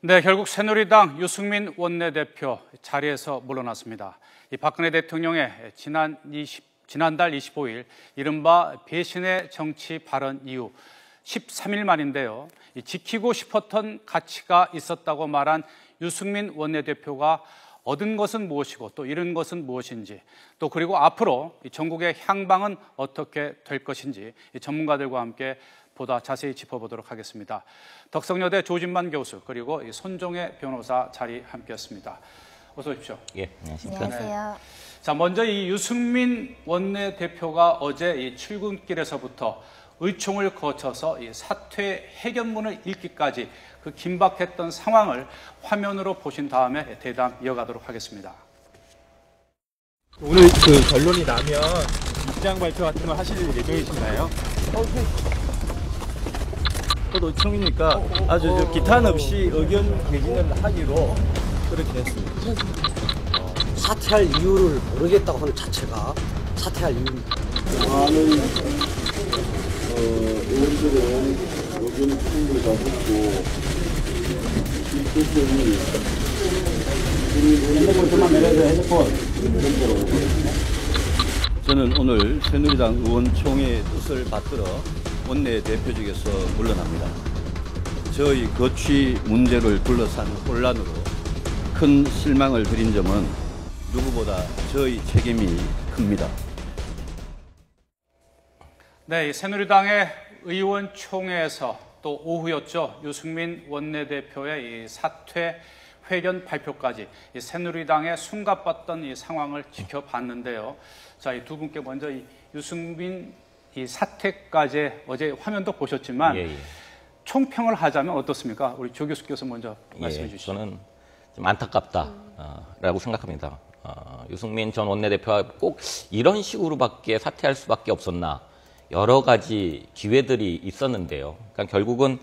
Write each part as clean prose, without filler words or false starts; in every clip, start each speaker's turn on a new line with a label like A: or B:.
A: 네, 결국 새누리당 유승민 원내대표 자리에서 물러났습니다. 이 박근혜 대통령의 지난달 25일 이른바 배신의 정치 발언 이후 13일 만인데요. 지키고 싶었던 가치가 있었다고 말한 유승민 원내대표가 얻은 것은 무엇이고 또 잃은 것은 무엇인지, 또 그리고 앞으로 전국의 향방은 어떻게 될 것인지 전문가들과 함께 보다 자세히 짚어보도록 하겠습니다. 덕성여대 조진만 교수 그리고 손종혜 변호사 자리 함께했습니다. 어서 오십시오.
B: 예, 안녕하십니까.
C: 안녕하세요.
A: 자, 먼저 이 유승민 원내대표가 어제 이 출근길에서부터 의총을 거쳐서 이 사퇴 해견문을 읽기까지 그 긴박했던 상황을 화면으로 보신 다음에 대담 이어가도록 하겠습니다.
D: 오늘 그 결론이 나면 입장 발표 같은 거 하실 예정이신가요? 첫 의총이니까 아주 기탄 없이 의견 개진을 하기로 그렇게 했습니다.
E: 사퇴할 이유를 모르겠다고 하는 자체가 사퇴할 이유입니다.
F: 많은 의원들은 의견을 충분히 다 듣고 실질적인
G: 저는 오늘 새누리당 의원총회의 뜻을 받들어 원내대표직에서 물러납니다. 저희 거취 문제를 둘러싼 혼란으로 큰 실망을 드린 점은 누구보다 저희 책임이 큽니다.
A: 네, 새누리당의 의원총회에서 또 오후였죠. 유승민 원내대표의 이 사퇴 회견 발표까지 이 새누리당의 숨가빴던 이 상황을 지켜봤는데요. 자, 이 두 분께 먼저 이 유승민 이 사퇴까지 어제 화면도 보셨지만 총평을 하자면 어떻습니까? 우리 조 교수께서 먼저 말씀해 주시죠.
B: 저는 좀 안타깝다라고 생각합니다. 유승민 전 원내대표가 꼭 이런 식으로밖에 사퇴할 수밖에 없었나. 여러 가지 기회들이 있었는데요. 그러니까 결국은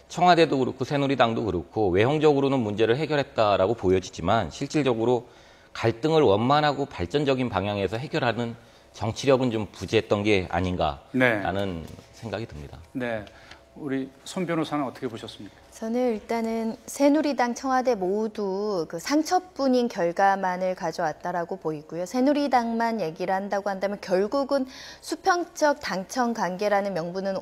B: 청와대도 그렇고 새누리당도 그렇고 외형적으로는 문제를 해결했다라고 보여지지만 실질적으로 갈등을 원만하고 발전적인 방향에서 해결하는 정치력은 좀 부재했던 게 아닌가라는 생각이 듭니다.
A: 네, 우리 손 변호사는 어떻게 보셨습니까?
C: 저는 일단은 새누리당, 청와대 모두 그 상처뿐인 결과만을 가져왔다라고 보이고요. 새누리당만 얘기를 한다고 한다면 결국은 수평적 당청 관계라는 명분은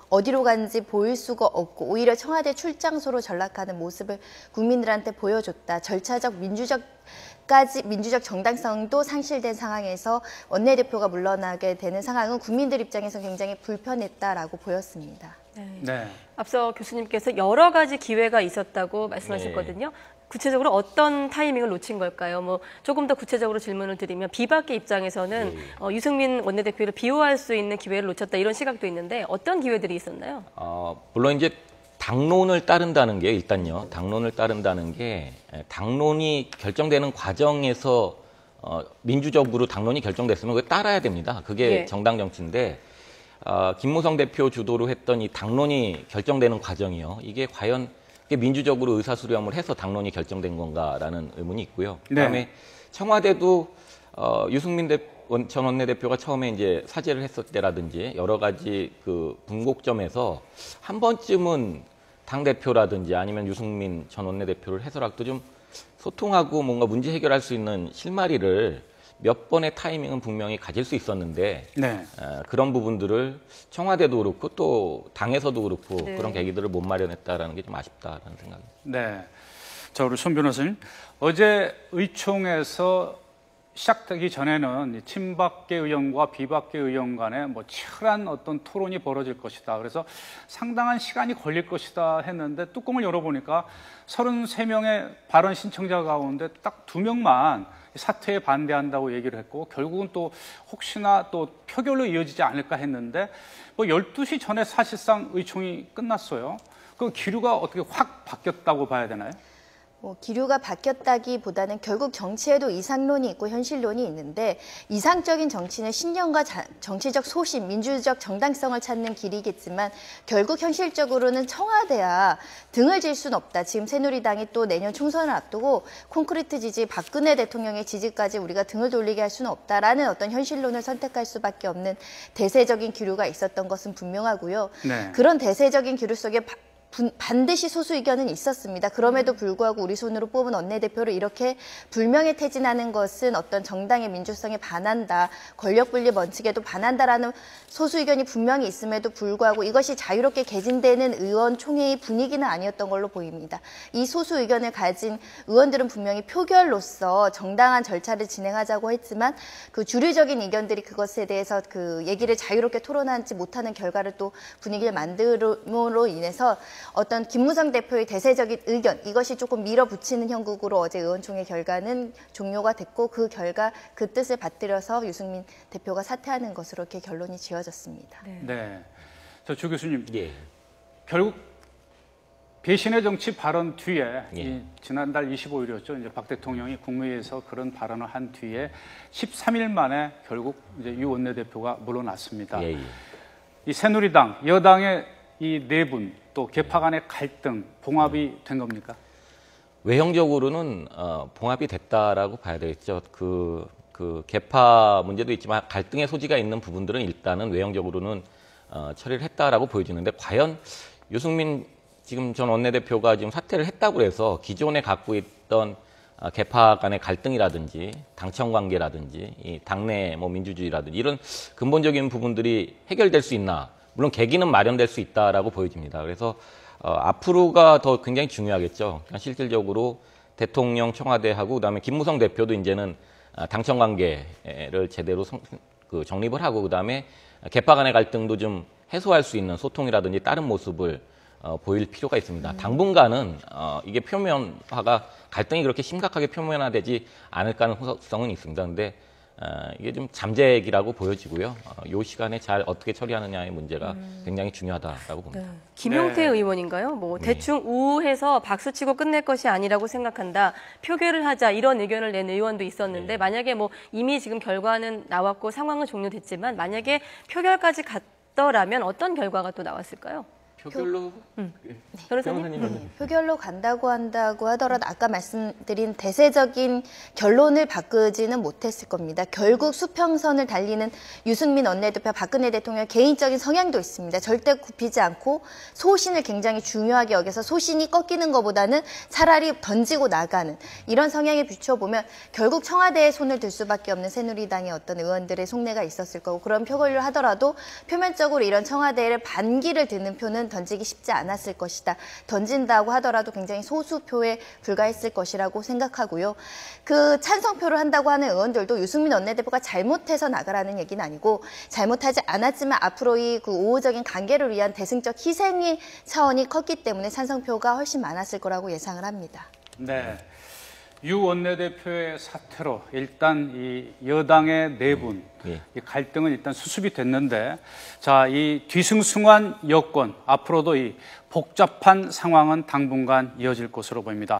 C: 어디로 가는지 보일 수가 없고 오히려 청와대 출장소로 전락하는 모습을 국민들한테 보여줬다. 절차적 민주적 정당성도 상실된 상황에서 원내대표가 물러나게 되는 상황은 국민들 입장에서 굉장히 불편했다라고 보였습니다.
A: 네.
H: 앞서 교수님께서 여러 가지 기회가 있었다고 말씀하셨거든요. 구체적으로 어떤 타이밍을 놓친 걸까요? 뭐 조금 더 구체적으로 질문을 드리면 비박계 입장에서는 유승민 원내대표를 비호할 수 있는 기회를 놓쳤다 이런 시각도 있는데 어떤 기회들이 있었나요?
B: 물론 이제 당론을 따른다는 게 일단요. 당론을 따른다는 게 당론이 결정되는 과정에서 민주적으로 당론이 결정됐으면 그걸 따라야 됩니다. 그게 정당 정치인데 김무성 대표 주도로 했던 이 당론이 결정되는 과정이요. 이게 과연 민주적으로 의사수렴을 해서 당론이 결정된 건가라는 의문이 있고요. 그다음에 청와대도 유승민 전 원내대표가 처음에 이제 사죄를 했을 때라든지 여러 가지 그 분곡점에서 한 번쯤은 당 대표라든지 아니면 유승민 전 원내대표를 해서라도 좀 소통하고 뭔가 문제 해결할 수 있는 실마리를 몇 번의 타이밍은 분명히 가질 수 있었는데 그런 부분들을 청와대도 그렇고 또 당에서도 그렇고 그런 계기들을 못 마련했다라는 게 좀 아쉽다라는 생각입니다.
A: 네, 자 우리 손 변호사님, 어제 의총에서 시작되기 전에는 친박계 의원과 비박계 의원 간에 뭐 치열한 어떤 토론이 벌어질 것이다. 그래서 상당한 시간이 걸릴 것이다 했는데 뚜껑을 열어보니까 33명의 발언 신청자 가운데 딱 2명만 사퇴에 반대한다고 얘기를 했고 결국은 또 혹시나 또 표결로 이어지지 않을까 했는데 뭐 12시 전에 사실상 의총이 끝났어요. 그 기류가 어떻게 확 바뀌었다고 봐야 되나요?
C: 기류가 바뀌었다기보다는 결국 정치에도 이상론이 있고 현실론이 있는데 이상적인 정치는 신념과 정치적 소신, 민주적 정당성을 찾는 길이겠지만 결국 현실적으로는 청와대야 등을 질 수는 없다. 지금 새누리당이 또 내년 총선을 앞두고 콘크리트 지지, 박근혜 대통령의 지지까지 우리가 등을 돌리게 할 수는 없다라는 어떤 현실론을 선택할 수밖에 없는 대세적인 기류가 있었던 것은 분명하고요. 그런 대세적인 기류 속에 반드시 소수 의견은 있었습니다. 그럼에도 불구하고 우리 손으로 뽑은 원내대표를 이렇게 불명예 퇴진하는 것은 어떤 정당의 민주성에 반한다, 권력분리 원칙에도 반한다라는 소수 의견이 분명히 있음에도 불구하고 이것이 자유롭게 개진되는 의원총회의 분위기는 아니었던 걸로 보입니다. 이 소수 의견을 가진 의원들은 분명히 표결로서 정당한 절차를 진행하자고 했지만 그 주류적인 의견들이 그것에 대해서 그 얘기를 자유롭게 토론하지 못하는 결과를 또 분위기를 만듦으로 인해서 어떤 김무성 대표의 대세적인 의견, 이것이 조금 밀어붙이는 형국으로 어제 의원총회 결과는 종료가 됐고 그 결과 그 뜻을 받들여서 유승민 대표가 사퇴하는 것으로 이렇게 결론이 지어졌습니다.
A: 네. 저 주 교수님,
B: 예.
A: 결국 배신의 정치 발언 뒤에
B: 예.
A: 이 지난달 25일이었죠. 이제 박 대통령이 국무회의에서 그런 발언을 한 뒤에 13일 만에 결국 이제 유 원내대표가 물러났습니다.
B: 예, 예.
A: 이 새누리당, 여당의 이 내분, 또 개파 간의 갈등, 봉합이 된 겁니까?
B: 외형적으로는 봉합이 됐다라고 봐야 되겠죠. 그 개파 문제도 있지만 갈등의 소지가 있는 부분들은 일단은 외형적으로는 처리를 했다라고 보여지는데 과연 유승민 지금 전 원내대표가 지금 사퇴를 했다고 해서 기존에 갖고 있던 개파 간의 갈등이라든지 당청 관계라든지 이 당내 뭐 민주주의라든지 이런 근본적인 부분들이 해결될 수 있나? 물론 계기는 마련될 수 있다라고 보여집니다. 그래서 앞으로가 더 굉장히 중요하겠죠. 그러니까 실질적으로 대통령, 청와대하고 그다음에 김무성 대표도 이제는 당청 관계를 제대로 정립을 하고 그다음에 개파 간의 갈등도 좀 해소할 수 있는 소통이라든지 다른 모습을 보일 필요가 있습니다. 당분간은 이게 표면화가 갈등이 그렇게 심각하게 표면화되지 않을 가능성은 있습니다. 근데 이게 좀 잠재기라고 보여지고요. 이 시간에 잘 어떻게 처리하느냐의 문제가 굉장히 중요하다라고 봅니다.
H: 네. 김용태
A: 네.
H: 의원인가요? 뭐 대충 우해서 박수치고 끝낼 것이 아니라고 생각한다. 표결을 하자 이런 의견을 낸 의원도 있었는데 만약에 뭐 이미 지금 결과는 나왔고 상황은 종료됐지만 만약에 표결까지 갔더라면 어떤 결과가 또 나왔을까요?
B: 표결로
H: 변호사님?
C: 표결로 간다고 하더라도 아까 말씀드린 대세적인 결론을 바꾸지는 못했을 겁니다. 결국 수평선을 달리는 유승민 원내대표, 박근혜 대통령 개인적인 성향도 있습니다. 절대 굽히지 않고 소신을 굉장히 중요하게 여겨서 소신이 꺾이는 것보다는 차라리 던지고 나가는 이런 성향에 비춰보면 결국 청와대에 손을 들 수밖에 없는 새누리당의 어떤 의원들의 속내가 있었을 거고 그런 표결을 하더라도 표면적으로 이런 청와대를 반기를 드는 표는 던지기 쉽지 않았을 것이다. 던진다고 하더라도 굉장히 소수표에 불과했을 것이라고 생각하고요. 그 찬성표를 한다고 하는 의원들도 유승민 원내대표가 잘못해서 나가라는 얘기는 아니고 잘못하지 않았지만 앞으로의 그 우호적인 관계를 위한 대승적 희생의 차원이 컸기 때문에 찬성표가 훨씬 많았을 거라고 예상을 합니다.
A: 네. 유 원내대표의 사퇴로 일단 이 여당의 내분, 이 갈등은 일단 수습이 됐는데, 자, 이 뒤숭숭한 여권 앞으로도 이 복잡한 상황은 당분간 이어질 것으로 보입니다.